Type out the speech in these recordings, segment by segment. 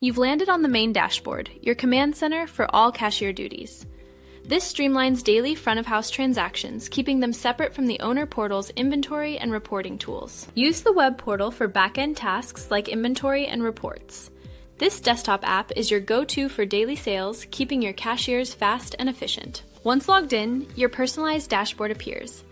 You've landed on the main dashboard, your command center for all cashier duties. This streamlines daily front-of-house transactions, keeping them separate from the owner portal's inventory and reporting tools. Use the web portal for back-end tasks like inventory and reports. This desktop app is your go-to for daily sales, keeping your cashiers fast and efficient. Once logged in, your personalized dashboard appears.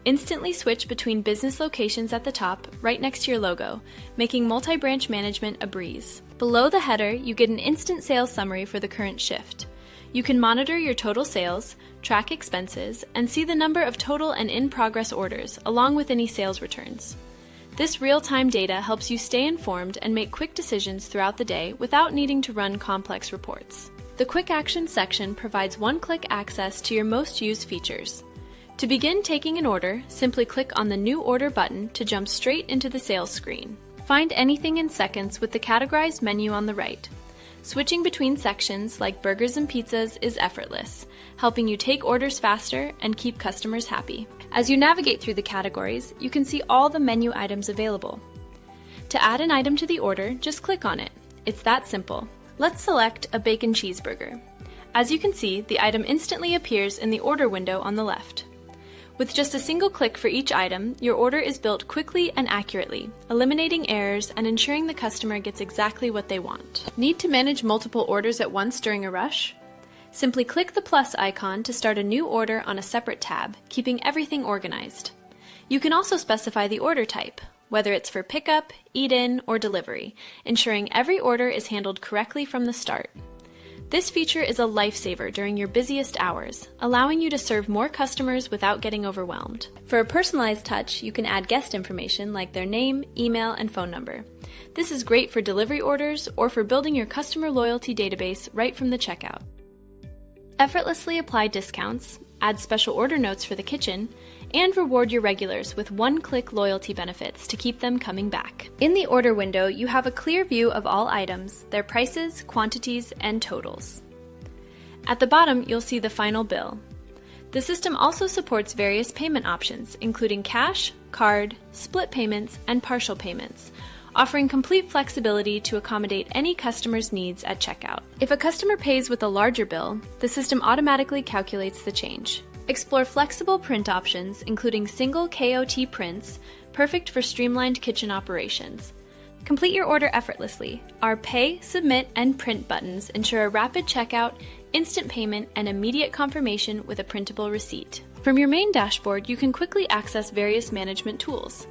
Instantly switch between business locations at the top, right next to your logo, making multi-branch management a breeze. Below the header, you get an instant sales summary for the current shift. You can monitor your total sales, track expenses, and see the number of total and in-progress orders, along with any sales returns. This real-time data helps you stay informed and make quick decisions throughout the day without needing to run complex reports. The Quick Actions section provides one-click access to your most used features. To begin taking an order, simply click on the New Order button to jump straight into the sales screen. Find anything in seconds with the Categorized menu on the right. Switching between sections like burgers and pizzas is effortless, helping you take orders faster and keep customers happy. As you navigate through the categories, you can see all the menu items available. To add an item to the order, just click on it. It's that simple. Let's select a bacon cheeseburger. As you can see, the item instantly appears in the order window on the left. With just a single click for each item, your order is built quickly and accurately, eliminating errors and ensuring the customer gets exactly what they want. Need to manage multiple orders at once during a rush? Simply click the plus icon to start a new order on a separate tab, keeping everything organized. You can also specify the order type, whether it's for pickup, eat-in, or delivery, ensuring every order is handled correctly from the start. This feature is a lifesaver during your busiest hours, allowing you to serve more customers without getting overwhelmed. For a personalized touch, you can add guest information like their name, email, and phone number. This is great for delivery orders or for building your customer loyalty database right from the checkout. Effortlessly apply discounts, add special order notes for the kitchen, and reward your regulars with one-click loyalty benefits to keep them coming back. In the order window, you have a clear view of all items, their prices, quantities, and totals. At the bottom, you'll see the final bill. The system also supports various payment options, including cash, card, split payments, and partial payments, offering complete flexibility to accommodate any customer's needs at checkout. If a customer pays with a larger bill, the system automatically calculates the change. Explore flexible print options, including single KOT prints, perfect for streamlined kitchen operations. Complete your order effortlessly. Our Pay, Submit, and Print buttons ensure a rapid checkout, instant payment, and immediate confirmation with a printable receipt. From your main dashboard, you can quickly access various management tools.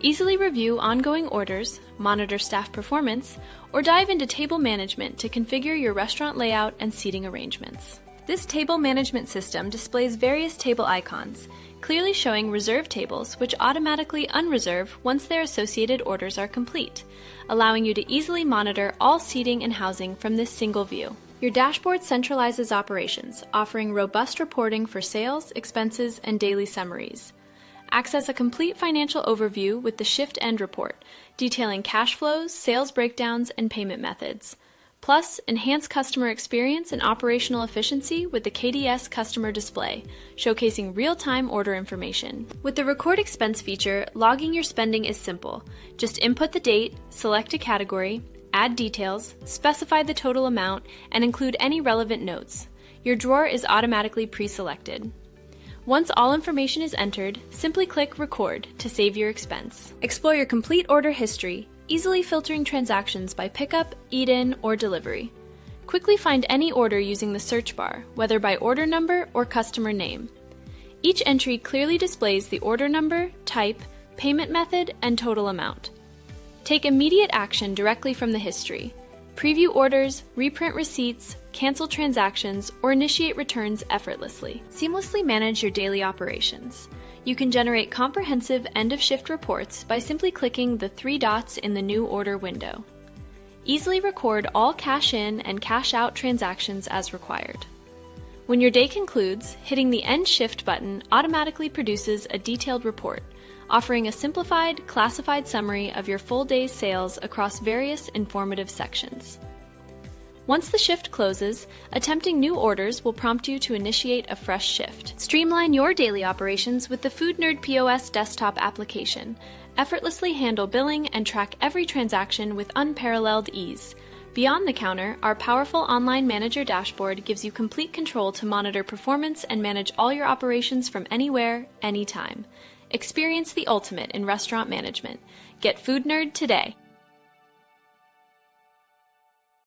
Easily review ongoing orders, monitor staff performance, or dive into table management to configure your restaurant layout and seating arrangements. This table management system displays various table icons, clearly showing reserved tables which automatically unreserve once their associated orders are complete, allowing you to easily monitor all seating and housing from this single view. Your dashboard centralizes operations, offering robust reporting for sales, expenses, and daily summaries. Access a complete financial overview with the Shift End report, detailing cash flows, sales breakdowns, and payment methods. Plus, enhance customer experience and operational efficiency with the KDS customer display, showcasing real-time order information. With the Record Expense feature, logging your spending is simple. Just input the date, select a category, add details, specify the total amount, and include any relevant notes. Your drawer is automatically pre-selected. Once all information is entered, simply click Record to save your expense. Explore your complete order history, easily filtering transactions by pickup, eat-in, or delivery. Quickly find any order using the search bar, whether by order number or customer name. Each entry clearly displays the order number, type, payment method, and total amount. Take immediate action directly from the history. Preview orders, reprint receipts, cancel transactions, or initiate returns effortlessly. Seamlessly manage your daily operations. You can generate comprehensive end-of-shift reports by simply clicking the 3 dots in the New Order window. Easily record all cash-in and cash-out transactions as required. When your day concludes, hitting the End Shift button automatically produces a detailed report, offering a simplified, classified summary of your full day's sales across various informative sections. Once the shift closes, attempting new orders will prompt you to initiate a fresh shift. Streamline your daily operations with the Foodnerd POS desktop application. Effortlessly handle billing and track every transaction with unparalleled ease. Beyond the counter, our powerful online manager dashboard gives you complete control to monitor performance and manage all your operations from anywhere, anytime. Experience the ultimate in restaurant management. Get Foodnerd today.